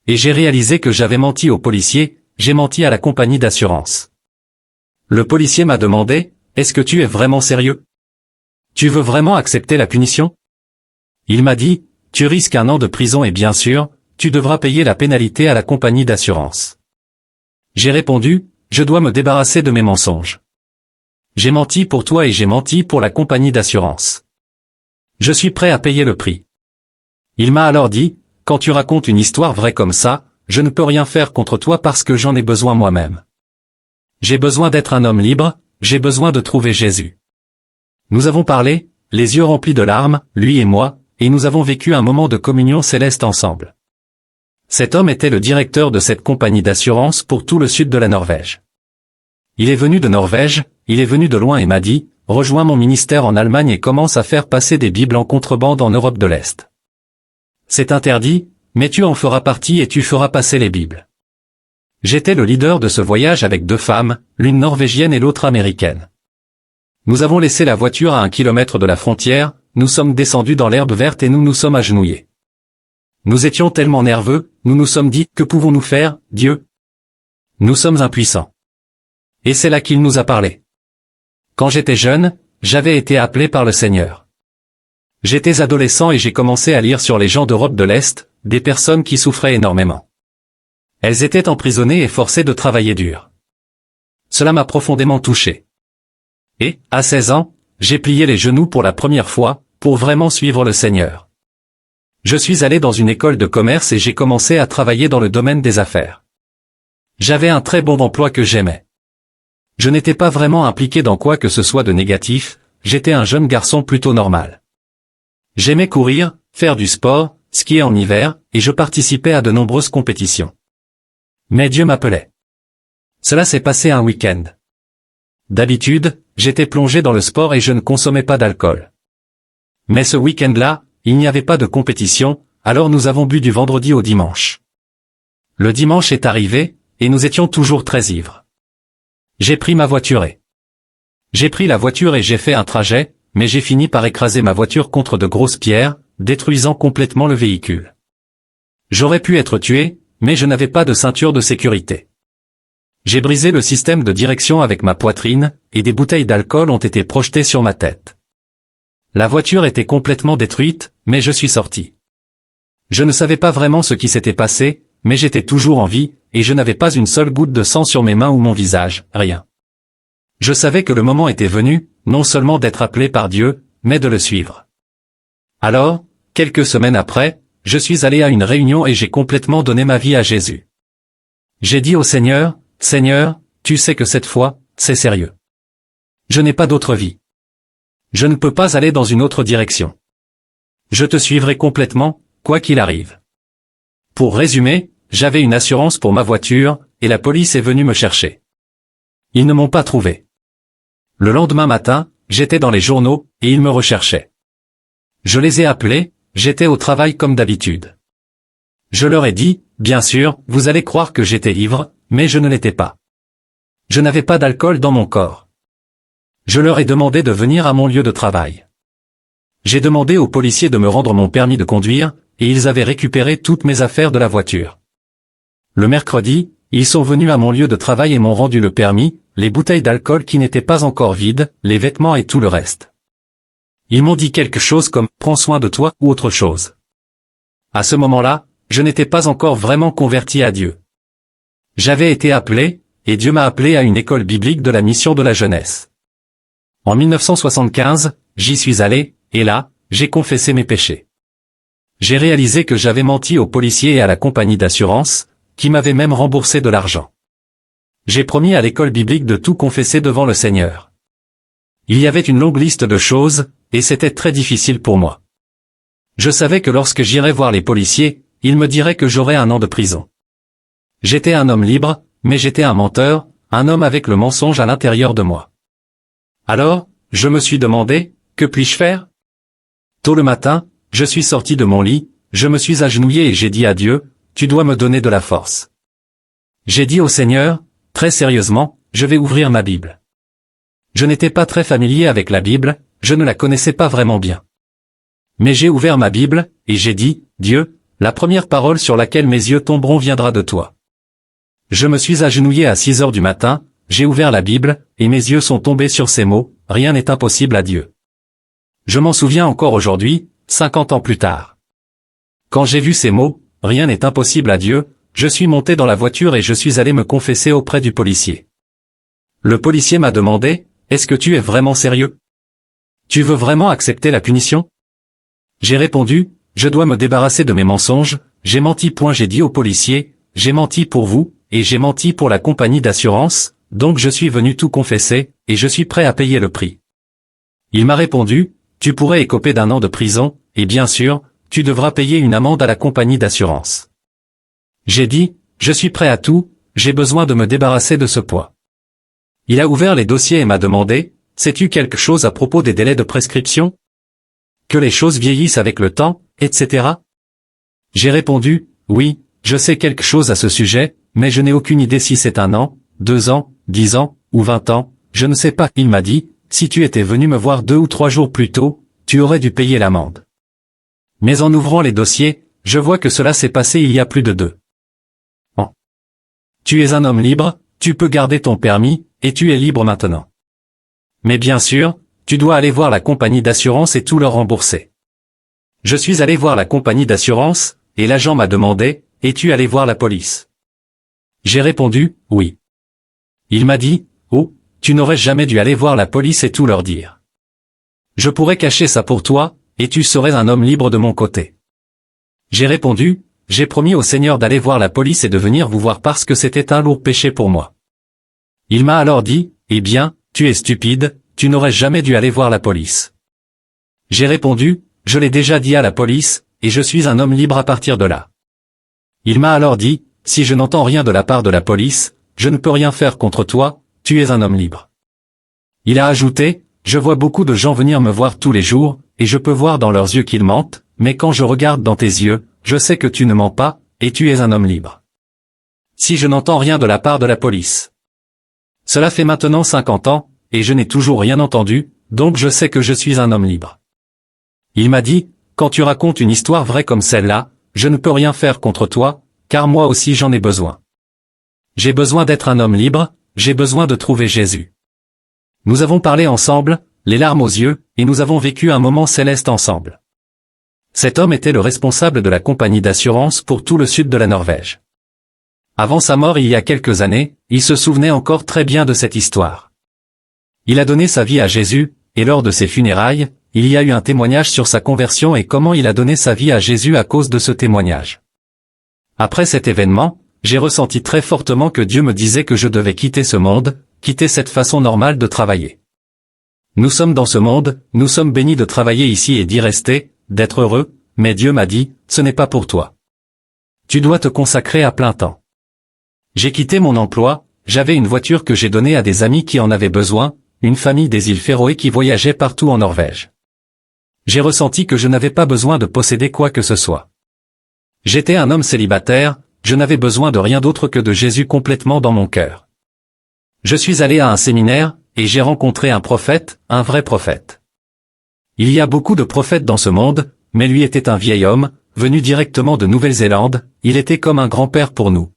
Et j'ai réalisé que j'avais menti au policier, j'ai menti à la compagnie d'assurance. Le policier m'a demandé, « Est-ce que tu es vraiment sérieux? Tu veux vraiment accepter la punition ?» Il m'a dit, « Tu risques 1 an de prison et bien sûr, tu devras payer la pénalité à la compagnie d'assurance. » J'ai répondu, « Je dois me débarrasser de mes mensonges. J'ai menti pour toi et j'ai menti pour la compagnie d'assurance. Je suis prêt à payer le prix. » Il m'a alors dit, « Quand tu racontes une histoire vraie comme ça, je ne peux rien faire contre toi parce que j'en ai besoin moi-même. J'ai besoin d'être un homme libre, j'ai besoin de trouver Jésus. » Nous avons parlé, les yeux remplis de larmes, lui et moi, et nous avons vécu un moment de communion céleste ensemble. Cet homme était le directeur de cette compagnie d'assurance pour tout le sud de la Norvège. Il est venu de Norvège, il est venu de loin et m'a dit, « Rejoins mon ministère en Allemagne et commence à faire passer des Bibles en contrebande en Europe de l'Est. C'est interdit, mais tu en feras partie et tu feras passer les Bibles. » J'étais le leader de ce voyage avec 2 femmes, l'une norvégienne et l'autre américaine. Nous avons laissé la voiture à 1 kilomètre de la frontière, nous sommes descendus dans l'herbe verte et nous nous sommes agenouillés. Nous étions tellement nerveux, nous nous sommes dit, que pouvons-nous faire, Dieu? Nous sommes impuissants. Et c'est là qu'il nous a parlé. Quand j'étais jeune, j'avais été appelé par le Seigneur. J'étais adolescent et j'ai commencé à lire sur les gens d'Europe de l'Est, des personnes qui souffraient énormément. Elles étaient emprisonnées et forcées de travailler dur. Cela m'a profondément touché. Et, à 16 ans, j'ai plié les genoux pour la première fois, pour vraiment suivre le Seigneur. Je suis allé dans une école de commerce et j'ai commencé à travailler dans le domaine des affaires. J'avais un très bon emploi que j'aimais. Je n'étais pas vraiment impliqué dans quoi que ce soit de négatif, j'étais un jeune garçon plutôt normal. J'aimais courir, faire du sport, skier en hiver, et je participais à de nombreuses compétitions. Mais Dieu m'appelait. Cela s'est passé un week-end. D'habitude, j'étais plongé dans le sport et je ne consommais pas d'alcool. Mais ce week-end-là, il n'y avait pas de compétition, alors nous avons bu du vendredi au dimanche. Le dimanche est arrivé, et nous étions toujours très ivres. J'ai pris ma voiture et j'ai pris la voiture et j'ai fait un trajet, mais j'ai fini par écraser ma voiture contre de grosses pierres, détruisant complètement le véhicule. J'aurais pu être tué, mais je n'avais pas de ceinture de sécurité. J'ai brisé le système de direction avec ma poitrine, et des bouteilles d'alcool ont été projetées sur ma tête. La voiture était complètement détruite, mais je suis sorti. Je ne savais pas vraiment ce qui s'était passé, mais j'étais toujours en vie, et je n'avais pas une seule goutte de sang sur mes mains ou mon visage, rien. Je savais que le moment était venu, non seulement d'être appelé par Dieu, mais de le suivre. Alors, quelques semaines après, je suis allé à une réunion et j'ai complètement donné ma vie à Jésus. J'ai dit au Seigneur, « Seigneur, tu sais que cette fois, c'est sérieux. Je n'ai pas d'autre vie. Je ne peux pas aller dans une autre direction. Je te suivrai complètement, quoi qu'il arrive. » Pour résumer, j'avais une assurance pour ma voiture, et la police est venue me chercher. Ils ne m'ont pas trouvé. Le lendemain matin, j'étais dans les journaux, et ils me recherchaient. Je les ai appelés, j'étais au travail comme d'habitude. Je leur ai dit, bien sûr, vous allez croire que j'étais ivre, mais je ne l'étais pas. Je n'avais pas d'alcool dans mon corps. Je leur ai demandé de venir à mon lieu de travail. J'ai demandé aux policiers de me rendre mon permis de conduire, et ils avaient récupéré toutes mes affaires de la voiture. Le mercredi, ils sont venus à mon lieu de travail et m'ont rendu le permis, les bouteilles d'alcool qui n'étaient pas encore vides, les vêtements et tout le reste. Ils m'ont dit quelque chose comme « prends soin de toi » ou autre chose. À ce moment-là, je n'étais pas encore vraiment converti à Dieu. J'avais été appelé, et Dieu m'a appelé à une école biblique de la mission de la jeunesse. En 1975, j'y suis allé, et là, j'ai confessé mes péchés. J'ai réalisé que j'avais menti aux policiers et à la compagnie d'assurance, qui m'avaient même remboursé de l'argent. J'ai promis à l'école biblique de tout confesser devant le Seigneur. Il y avait une longue liste de choses, et c'était très difficile pour moi. Je savais que lorsque j'irais voir les policiers, ils me diraient que j'aurais 1 an de prison. J'étais un homme libre, mais j'étais un menteur, un homme avec le mensonge à l'intérieur de moi. Alors, je me suis demandé, que puis-je faire? Tôt le matin, je suis sorti de mon lit, je me suis agenouillé et j'ai dit à Dieu, tu dois me donner de la force. J'ai dit au Seigneur, très sérieusement, je vais ouvrir ma Bible. Je n'étais pas très familier avec la Bible, je ne la connaissais pas vraiment bien. Mais j'ai ouvert ma Bible, et j'ai dit, Dieu, La première parole sur laquelle mes yeux tomberont viendra de toi. Je me suis agenouillé à 6 heures du matin, j'ai ouvert la Bible, et mes yeux sont tombés sur ces mots, rien n'est impossible à Dieu. Je m'en souviens encore aujourd'hui, 50 ans plus tard. Quand j'ai vu ces mots, rien n'est impossible à Dieu, je suis monté dans la voiture et je suis allé me confesser auprès du policier. Le policier m'a demandé, est-ce que tu es vraiment sérieux? Tu veux vraiment accepter la punition? J'ai répondu, je dois me débarrasser de mes mensonges, j'ai menti. J'ai dit au policier, j'ai menti pour vous, et j'ai menti pour la compagnie d'assurance, donc je suis venu tout confesser, et je suis prêt à payer le prix. Il m'a répondu, tu pourrais écoper d'1 an de prison, et bien sûr, tu devras payer une amende à la compagnie d'assurance. J'ai dit, je suis prêt à tout, j'ai besoin de me débarrasser de ce poids. Il a ouvert les dossiers et m'a demandé, sais-tu quelque chose à propos des délais de prescription? Que les choses vieillissent avec le temps, etc. J'ai répondu, oui, je sais quelque chose à ce sujet, mais je n'ai aucune idée si c'est 1 an, 2 ans, 10 ans, ou 20 ans, je ne sais pas. Il m'a dit, si tu étais venu me voir 2 ou 3 jours plus tôt, tu aurais dû payer l'amende. Mais en ouvrant les dossiers, je vois que cela s'est passé il y a plus de 2 ans. Tu es un homme libre, tu peux garder ton permis, et tu es libre maintenant. Mais bien sûr, tu dois aller voir la compagnie d'assurance et tout leur rembourser. Je suis allé voir la compagnie d'assurance, et l'agent m'a demandé, es-tu allé voir la police? J'ai répondu, oui. Il m'a dit, oh, tu n'aurais jamais dû aller voir la police et tout leur dire. Je pourrais cacher ça pour toi, et tu serais un homme libre de mon côté. J'ai répondu, j'ai promis au Seigneur d'aller voir la police et de venir vous voir parce que c'était un lourd péché pour moi. Il m'a alors dit, eh bien, tu es stupide, tu n'aurais jamais dû aller voir la police. J'ai répondu, je l'ai déjà dit à la police, et je suis un homme libre à partir de là. Il m'a alors dit, si je n'entends rien de la part de la police, je ne peux rien faire contre toi, tu es un homme libre. Il a ajouté, je vois beaucoup de gens venir me voir tous les jours, et je peux voir dans leurs yeux qu'ils mentent, mais quand je regarde dans tes yeux, je sais que tu ne mens pas, et tu es un homme libre. Si je n'entends rien de la part de la police. Cela fait maintenant 50 ans, et je n'ai toujours rien entendu, donc je sais que je suis un homme libre. Il m'a dit, quand tu racontes une histoire vraie comme celle-là, je ne peux rien faire contre toi, car moi aussi j'en ai besoin. J'ai besoin d'être un homme libre, j'ai besoin de trouver Jésus. Nous avons parlé ensemble, les larmes aux yeux, et nous avons vécu un moment céleste ensemble. Cet homme était le responsable de la compagnie d'assurance pour tout le sud de la Norvège. Avant sa mort il y a quelques années, il se souvenait encore très bien de cette histoire. Il a donné sa vie à Jésus, et lors de ses funérailles, il y a eu un témoignage sur sa conversion et comment il a donné sa vie à Jésus à cause de ce témoignage. Après cet événement, j'ai ressenti très fortement que Dieu me disait que je devais quitter ce monde, quitter cette façon normale de travailler. Nous sommes dans ce monde, nous sommes bénis de travailler ici et d'y rester, d'être heureux, mais Dieu m'a dit, ce n'est pas pour toi. Tu dois te consacrer à plein temps. J'ai quitté mon emploi, j'avais une voiture que j'ai donnée à des amis qui en avaient besoin, une famille des îles Féroé qui voyageait partout en Norvège. J'ai ressenti que je n'avais pas besoin de posséder quoi que ce soit. J'étais un homme célibataire, je n'avais besoin de rien d'autre que de Jésus complètement dans mon cœur. Je suis allé à un séminaire, et j'ai rencontré un prophète, un vrai prophète. Il y a beaucoup de prophètes dans ce monde, mais lui était un vieil homme, venu directement de Nouvelle-Zélande, il était comme un grand-père pour nous.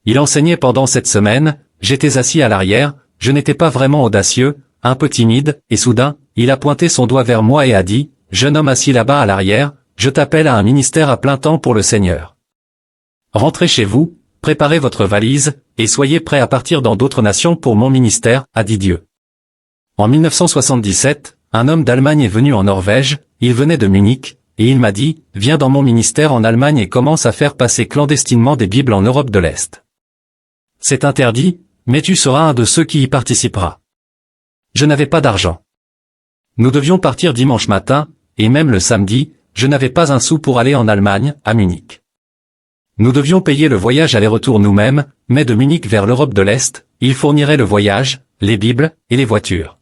Il enseignait pendant cette semaine, j'étais assis à l'arrière, je n'étais pas vraiment audacieux, un peu timide, et soudain, il a pointé son doigt vers moi et a dit, « Jeune homme assis là-bas à l'arrière, je t'appelle à un ministère à plein temps pour le Seigneur. Rentrez chez vous, préparez votre valise, et soyez prêts à partir dans d'autres nations pour mon ministère, a dit Dieu. » En 1977, un homme d'Allemagne est venu en Norvège, il venait de Munich, et il m'a dit, « Viens dans mon ministère en Allemagne et commence à faire passer clandestinement des Bibles en Europe de l'Est. C'est interdit, mais tu seras un de ceux qui y participera. » Je n'avais pas d'argent. Nous devions partir dimanche matin, et même le samedi, je n'avais pas un sou pour aller en Allemagne, à Munich. Nous devions payer le voyage aller-retour nous-mêmes, mais de Munich vers l'Europe de l'Est, il fournirait le voyage, les Bibles, et les voitures.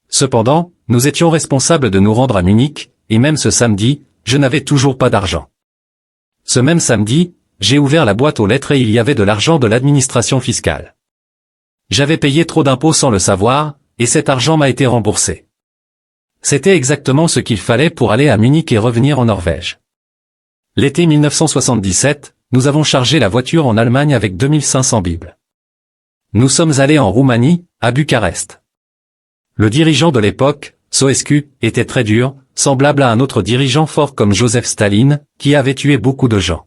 Cependant, nous étions responsables de nous rendre à Munich, et même ce samedi, je n'avais toujours pas d'argent. Ce même samedi, j'ai ouvert la boîte aux lettres et il y avait de l'argent de l'administration fiscale. J'avais payé trop d'impôts sans le savoir, et cet argent m'a été remboursé. C'était exactement ce qu'il fallait pour aller à Munich et revenir en Norvège. L'été 1977, nous avons chargé la voiture en Allemagne avec 2500 Bibles. Nous sommes allés en Roumanie, à Bucarest. Le dirigeant de l'époque, Ceausescu, était très dur, semblable à un autre dirigeant fort comme Joseph Staline, qui avait tué beaucoup de gens.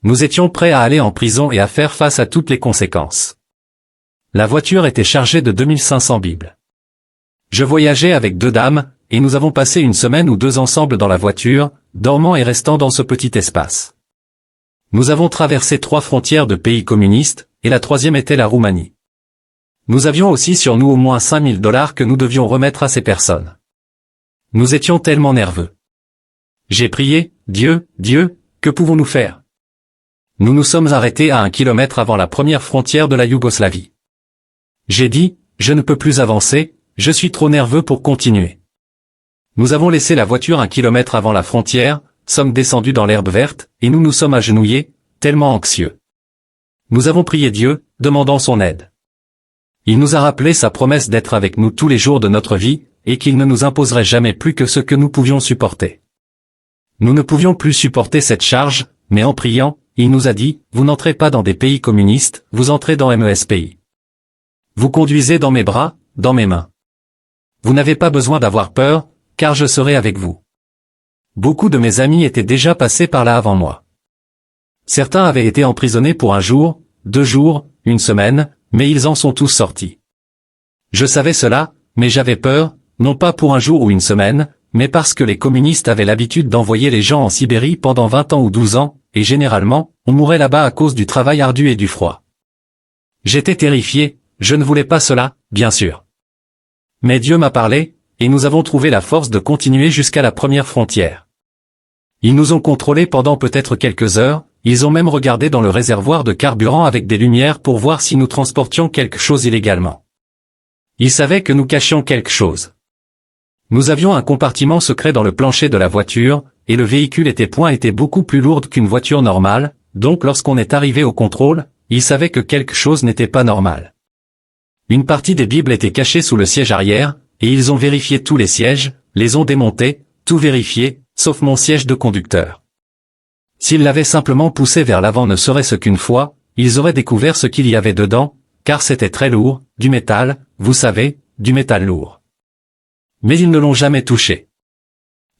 Nous étions prêts à aller en prison et à faire face à toutes les conséquences. La voiture était chargée de 2500 Bibles. Je voyageais avec 2 dames, et nous avons passé une semaine ou 2 ensemble dans la voiture, dormant et restant dans ce petit espace. Nous avons traversé 3 frontières de pays communistes, et la 3e était la Roumanie. Nous avions aussi sur nous au moins $5000 que nous devions remettre à ces personnes. Nous étions tellement nerveux. J'ai prié, Dieu, que pouvons-nous faire? Nous nous sommes arrêtés à 1 kilomètre avant la première frontière de la Yougoslavie. J'ai dit, je ne peux plus avancer, je suis trop nerveux pour continuer. Nous avons laissé la voiture 1 kilomètre avant la frontière, sommes descendus dans l'herbe verte, et nous nous sommes agenouillés, tellement anxieux. Nous avons prié Dieu, demandant son aide. Il nous a rappelé sa promesse d'être avec nous tous les jours de notre vie, et qu'il ne nous imposerait jamais plus que ce que nous pouvions supporter. Nous ne pouvions plus supporter cette charge, mais en priant, il nous a dit, vous n'entrez pas dans des pays communistes, vous entrez dans MESPI. Vous conduisez dans mes bras, dans mes mains. Vous n'avez pas besoin d'avoir peur, car je serai avec vous. Beaucoup de mes amis étaient déjà passés par là avant moi. Certains avaient été emprisonnés pour 1 jour, 2 jours, 1 semaine, mais ils en sont tous sortis. Je savais cela, mais j'avais peur, non pas pour 1 jour ou 1 semaine, mais parce que les communistes avaient l'habitude d'envoyer les gens en Sibérie pendant 20 ans ou 12 ans, et généralement, on mourait là-bas à cause du travail ardu et du froid. J'étais terrifié, je ne voulais pas cela, bien sûr. Mais Dieu m'a parlé, et nous avons trouvé la force de continuer jusqu'à la première frontière. Ils nous ont contrôlés pendant peut-être quelques heures, ils ont même regardé dans le réservoir de carburant avec des lumières pour voir si nous transportions quelque chose illégalement. Ils savaient que nous cachions quelque chose. Nous avions un compartiment secret dans le plancher de la voiture, et le véhicule était beaucoup plus lourd qu'une voiture normale, donc lorsqu'on est arrivé au contrôle, ils savaient que quelque chose n'était pas normal. Une partie des Bibles était cachée sous le siège arrière, et ils ont vérifié tous les sièges, les ont démontés, tout vérifié, sauf mon siège de conducteur. S'ils l'avaient simplement poussé vers l'avant ne serait-ce qu'une fois, ils auraient découvert ce qu'il y avait dedans, car c'était très lourd, du métal, vous savez, du métal lourd. Mais ils ne l'ont jamais touché.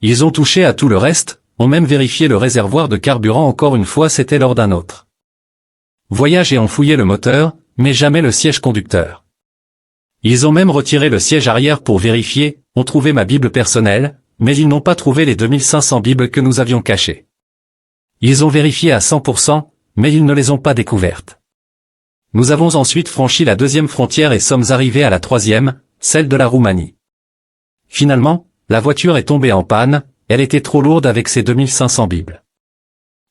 Ils ont touché à tout le reste, ont même vérifié le réservoir de carburant encore une fois, c'était lors d'un autre voyage et ont fouillé le moteur, mais jamais le siège conducteur. Ils ont même retiré le siège arrière pour vérifier, ont trouvé ma Bible personnelle, mais ils n'ont pas trouvé les 2500 Bibles que nous avions cachées. Ils ont vérifié à 100%, mais ils ne les ont pas découvertes. Nous avons ensuite franchi la 2e frontière et sommes arrivés à la 3e, celle de la Roumanie. Finalement, la voiture est tombée en panne, elle était trop lourde avec ses 2500 Bibles.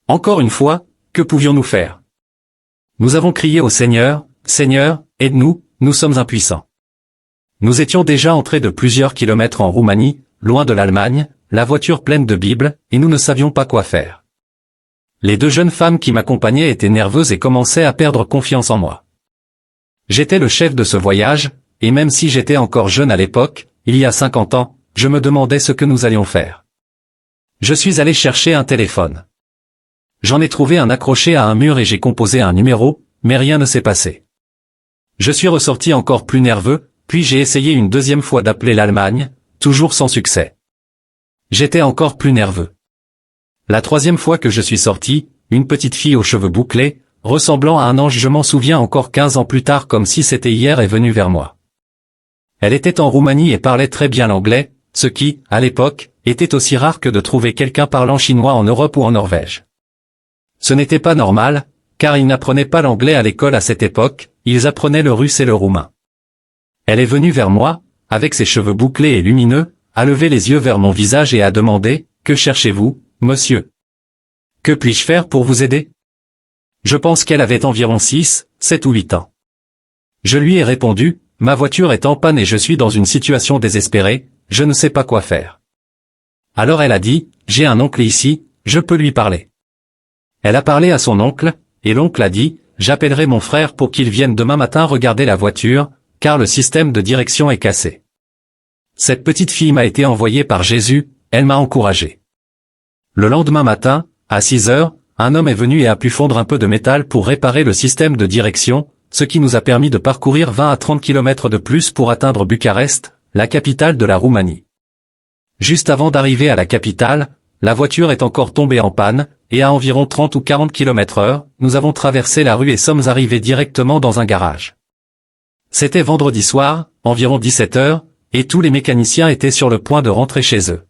Encore une fois, que pouvions-nous faire? Nous avons crié au Seigneur, « Seigneur, aide-nous, nous sommes impuissants. » Nous étions déjà entrés de plusieurs kilomètres en Roumanie, loin de l'Allemagne, la voiture pleine de Bibles, et nous ne savions pas quoi faire. Les 2 jeunes femmes qui m'accompagnaient étaient nerveuses et commençaient à perdre confiance en moi. J'étais le chef de ce voyage, et même si j'étais encore jeune à l'époque, il y a 50 ans, je me demandais ce que nous allions faire. Je suis allé chercher un téléphone. J'en ai trouvé un accroché à un mur et j'ai composé un numéro, mais rien ne s'est passé. Je suis ressorti encore plus nerveux, puis j'ai essayé une 2e fois d'appeler l'Allemagne, toujours sans succès. J'étais encore plus nerveux. La 3e fois que je suis sorti, une petite fille aux cheveux bouclés, ressemblant à un ange, je m'en souviens encore 15 ans plus tard comme si c'était hier, est venue vers moi. Elle était en Roumanie et parlait très bien l'anglais, ce qui, à l'époque, était aussi rare que de trouver quelqu'un parlant chinois en Europe ou en Norvège. Ce n'était pas normal, car ils n'apprenaient pas l'anglais à l'école à cette époque, ils apprenaient le russe et le roumain. Elle est venue vers moi, avec ses cheveux bouclés et lumineux, a levé les yeux vers mon visage et a demandé, « Que cherchez-vous, monsieur? Que puis-je faire pour vous aider ?» Je pense qu'elle avait environ 6, 7 ou 8 ans. Je lui ai répondu, « Ma voiture est en panne et je suis dans une situation désespérée, je ne sais pas quoi faire. » Alors elle a dit, « J'ai un oncle ici, je peux lui parler. » Elle a parlé à son oncle, et l'oncle a dit, « J'appellerai mon frère pour qu'il vienne demain matin regarder la voiture, car le système de direction est cassé. » Cette petite fille m'a été envoyée par Jésus, elle m'a encouragé. Le lendemain matin, à 6 heures, un homme est venu et a pu fondre un peu de métal pour réparer le système de direction, ce qui nous a permis de parcourir 20 à 30 km de plus pour atteindre Bucarest, la capitale de la Roumanie. Juste avant d'arriver à la capitale, la voiture est encore tombée en panne, et à environ 30 ou 40 km/h, nous avons traversé la rue et sommes arrivés directement dans un garage. C'était vendredi soir, environ 17 heures, et tous les mécaniciens étaient sur le point de rentrer chez eux.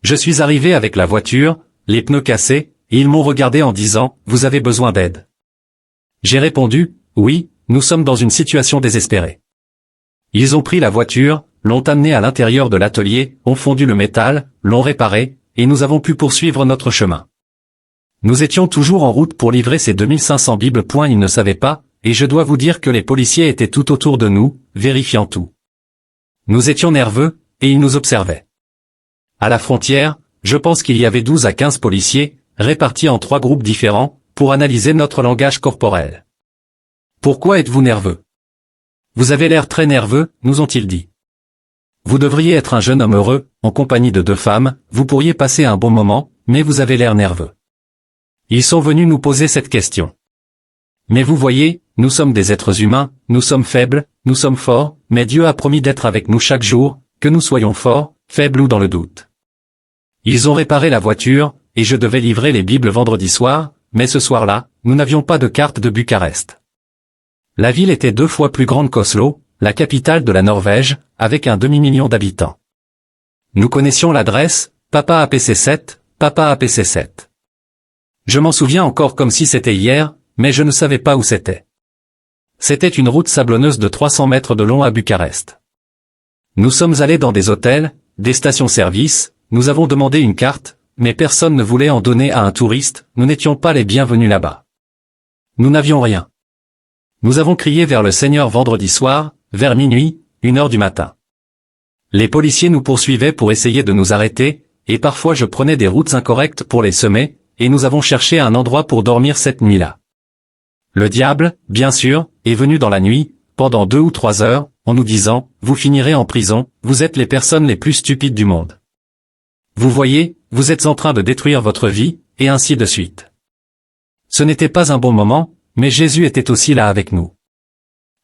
Je suis arrivé avec la voiture, les pneus cassés, et ils m'ont regardé en disant « Vous avez besoin d'aide ?» J'ai répondu « Oui, nous sommes dans une situation désespérée. » Ils ont pris la voiture, l'ont amenée à l'intérieur de l'atelier, ont fondu le métal, l'ont réparé, et nous avons pu poursuivre notre chemin. Nous étions toujours en route pour livrer ces 2500 Bibles. Ils ne savaient pas, et je dois vous dire que les policiers étaient tout autour de nous, vérifiant tout. Nous étions nerveux, et ils nous observaient. À la frontière, je pense qu'il y avait 12 à 15 policiers, répartis en 3 groupes différents, pour analyser notre langage corporel. « Pourquoi êtes-vous nerveux ? Vous avez l'air très nerveux, nous ont-ils dit. Vous devriez être un jeune homme heureux, en compagnie de 2 femmes, vous pourriez passer un bon moment, mais vous avez l'air nerveux. » Ils sont venus nous poser cette question. Mais vous voyez, nous sommes des êtres humains, nous sommes faibles, nous sommes forts, mais Dieu a promis d'être avec nous chaque jour, que nous soyons forts, faibles ou dans le doute. Ils ont réparé la voiture, et je devais livrer les Bibles vendredi soir, mais ce soir-là, nous n'avions pas de carte de Bucarest. La ville était 2 fois plus grande qu'Oslo, la capitale de la Norvège, avec un demi-million d'habitants. Nous connaissions l'adresse, Papa APC 7, Papa APC 7. Je m'en souviens encore comme si c'était hier, mais je ne savais pas où c'était. C'était une route sablonneuse de 300 mètres de long à Bucarest. Nous sommes allés dans des hôtels, des stations-service, nous avons demandé une carte, mais personne ne voulait en donner à un touriste, nous n'étions pas les bienvenus là-bas. Nous n'avions rien. Nous avons crié vers le Seigneur vendredi soir, vers minuit, 1 heure du matin. Les policiers nous poursuivaient pour essayer de nous arrêter, et parfois je prenais des routes incorrectes pour les semer, et nous avons cherché un endroit pour dormir cette nuit-là. Le diable, bien sûr, est venu dans la nuit, pendant 2 ou 3 heures, en nous disant « Vous finirez en prison, vous êtes les personnes les plus stupides du monde. Vous voyez, vous êtes en train de détruire votre vie, et ainsi de suite. » Ce n'était pas un bon moment, mais Jésus était aussi là avec nous.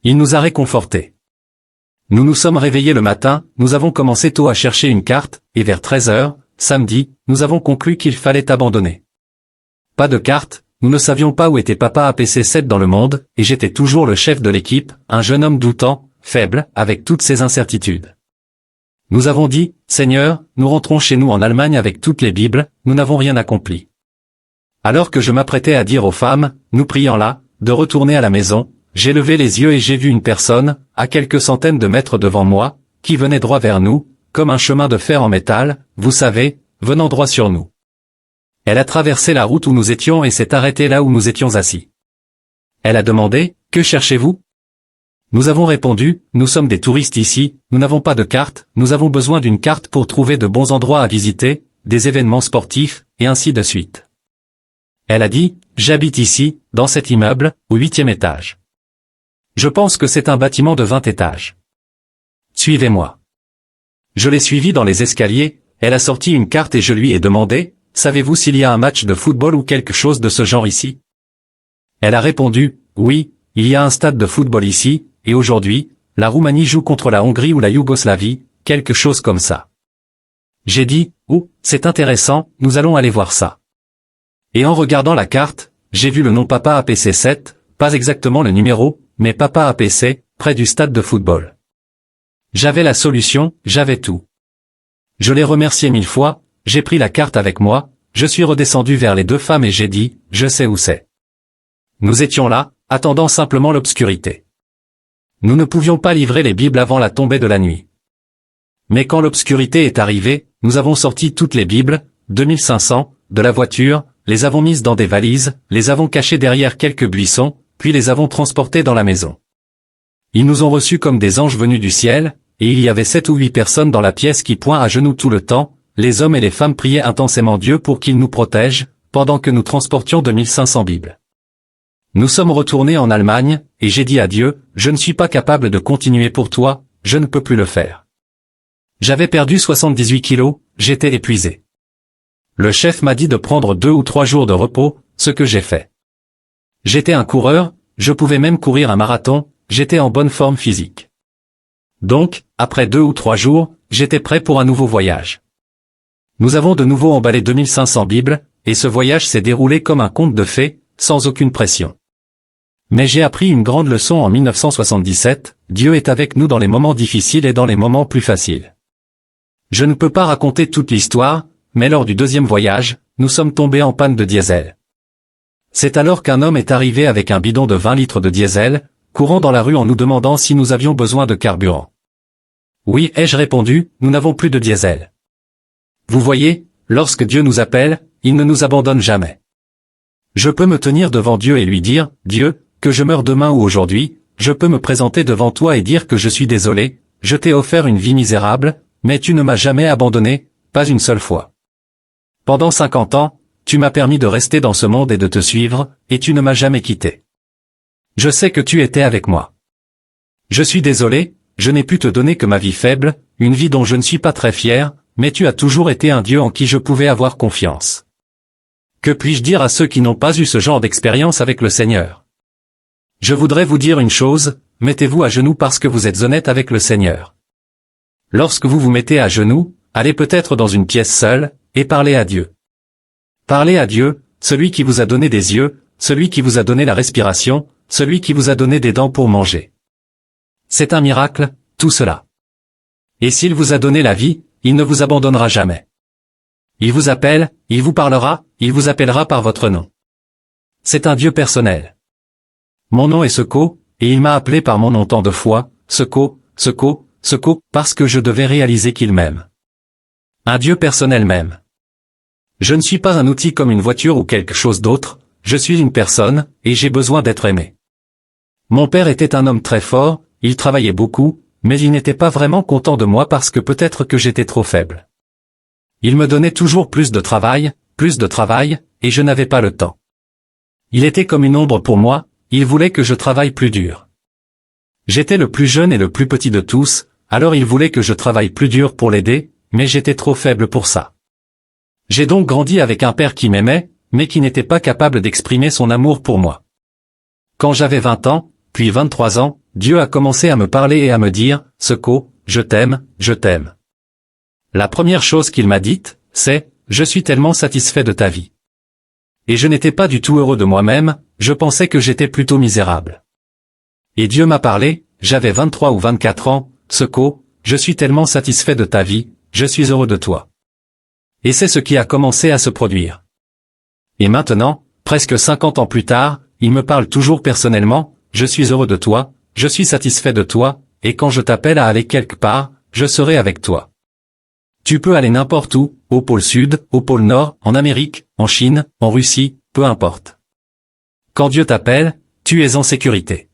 Il nous a réconfortés. Nous nous sommes réveillés le matin, nous avons commencé tôt à chercher une carte, et vers 13 heures, samedi, nous avons conclu qu'il fallait abandonner. Pas de carte, nous ne savions pas où était Papa APC 7 dans le monde, et j'étais toujours le chef de l'équipe, un jeune homme doutant, faible, avec toutes ses incertitudes. Nous avons dit, Seigneur, nous rentrons chez nous en Allemagne avec toutes les Bibles, nous n'avons rien accompli. Alors que je m'apprêtais à dire aux femmes, nous prions là, de retourner à la maison, j'ai levé les yeux et j'ai vu une personne, à quelques centaines de mètres devant moi, qui venait droit vers nous, comme un chemin de fer en métal, vous savez, venant droit sur nous. Elle a traversé la route où nous étions et s'est arrêtée là où nous étions assis. Elle a demandé, « Que cherchez-vous » Nous avons répondu, « Nous sommes des touristes ici, nous n'avons pas de carte, nous avons besoin d'une carte pour trouver de bons endroits à visiter, des événements sportifs, et ainsi de suite. » Elle a dit, « J'habite ici, dans cet immeuble, au 8e étage. Je pense que c'est un bâtiment de 20 étages. Suivez-moi. » Je l'ai suivie dans les escaliers, elle a sorti une carte et je lui ai demandé, « Savez-vous s'il y a un match de football ou quelque chose de ce genre ici ?» Elle a répondu, « Oui, il y a un stade de football ici, et aujourd'hui, la Roumanie joue contre la Hongrie ou la Yougoslavie, quelque chose comme ça. » J'ai dit, « Oh, c'est intéressant, nous allons aller voir ça. » Et en regardant la carte, j'ai vu le nom Papa APC 7, pas exactement le numéro, mais Papa APC, près du stade de football. J'avais la solution, j'avais tout. Je l'ai remercié 1000 fois, j'ai pris la carte avec moi, je suis redescendu vers les 2 femmes et j'ai dit, je sais où c'est. Nous étions là, attendant simplement l'obscurité. Nous ne pouvions pas livrer les Bibles avant la tombée de la nuit. Mais quand l'obscurité est arrivée, nous avons sorti toutes les Bibles, 2500, de la voiture, les avons mises dans des valises, les avons cachées derrière quelques buissons, puis les avons transportées dans la maison. Ils nous ont reçus comme des anges venus du ciel, et il y avait 7 ou 8 personnes dans la pièce qui pointent à genoux tout le temps, les hommes et les femmes priaient intensément Dieu pour qu'il nous protège, pendant que nous transportions 2500 Bibles. Nous sommes retournés en Allemagne, et j'ai dit à Dieu, je ne suis pas capable de continuer pour toi, je ne peux plus le faire. J'avais perdu 78 kilos, j'étais épuisé. Le chef m'a dit de prendre 2 ou 3 jours de repos, ce que j'ai fait. J'étais un coureur, je pouvais même courir un marathon, j'étais en bonne forme physique. Donc, après 2 ou 3 jours, j'étais prêt pour un nouveau voyage. Nous avons de nouveau emballé 2500 Bibles, et ce voyage s'est déroulé comme un conte de fées, sans aucune pression. Mais j'ai appris une grande leçon en 1977, Dieu est avec nous dans les moments difficiles et dans les moments plus faciles. Je ne peux pas raconter toute l'histoire, mais lors du deuxième voyage, nous sommes tombés en panne de diesel. C'est alors qu'un homme est arrivé avec un bidon de 20 litres de diesel, courant dans la rue en nous demandant si nous avions besoin de carburant. Oui, ai-je répondu, nous n'avons plus de diesel. Vous voyez, lorsque Dieu nous appelle, il ne nous abandonne jamais. Je peux me tenir devant Dieu et lui dire, Dieu, que je meure demain ou aujourd'hui, je peux me présenter devant toi et dire que je suis désolé, je t'ai offert une vie misérable, mais tu ne m'as jamais abandonné, pas une seule fois. Pendant 50 ans, tu m'as permis de rester dans ce monde et de te suivre, et tu ne m'as jamais quitté. Je sais que tu étais avec moi. Je suis désolé, je n'ai pu te donner que ma vie faible, une vie dont je ne suis pas très fier, mais tu as toujours été un Dieu en qui je pouvais avoir confiance. Que puis-je dire à ceux qui n'ont pas eu ce genre d'expérience avec le Seigneur? Je voudrais vous dire une chose, mettez-vous à genoux parce que vous êtes honnête avec le Seigneur. Lorsque vous vous mettez à genoux, allez peut-être dans une pièce seule, et parlez à Dieu. Parlez à Dieu, celui qui vous a donné des yeux, celui qui vous a donné la respiration, celui qui vous a donné des dents pour manger. C'est un miracle, tout cela. Et s'il vous a donné la vie, il ne vous abandonnera jamais. Il vous appelle, il vous parlera, il vous appellera par votre nom. C'est un Dieu personnel. Mon nom est Seco, et il m'a appelé par mon nom tant de fois, Seco, Seco, Seco, parce que je devais réaliser qu'il m'aime. Un Dieu personnel m'aime. Je ne suis pas un outil comme une voiture ou quelque chose d'autre, je suis une personne, et j'ai besoin d'être aimé. Mon père était un homme très fort, il travaillait beaucoup, mais il n'était pas vraiment content de moi parce que peut-être que j'étais trop faible. Il me donnait toujours plus de travail, et je n'avais pas le temps. Il était comme une ombre pour moi, il voulait que je travaille plus dur. J'étais le plus jeune et le plus petit de tous, alors il voulait que je travaille plus dur pour l'aider, mais j'étais trop faible pour ça. J'ai donc grandi avec un père qui m'aimait, mais qui n'était pas capable d'exprimer son amour pour moi. Quand j'avais 20 ans, puis 23 ans, Dieu a commencé à me parler et à me dire, « Seco, je t'aime, je t'aime. » La première chose qu'il m'a dite, c'est, « Je suis tellement satisfait de ta vie. » Et je n'étais pas du tout heureux de moi-même, je pensais que j'étais plutôt misérable. Et Dieu m'a parlé, j'avais 23 ou 24 ans, « Seco, je suis tellement satisfait de ta vie, je suis heureux de toi. » Et c'est ce qui a commencé à se produire. Et maintenant, presque 50 ans plus tard, il me parle toujours personnellement, « Je suis heureux de toi, je suis satisfait de toi, et quand je t'appelle à aller quelque part, je serai avec toi. » Tu peux aller n'importe où, au pôle Sud, au pôle Nord, en Amérique, en Chine, en Russie, peu importe. Quand Dieu t'appelle, tu es en sécurité.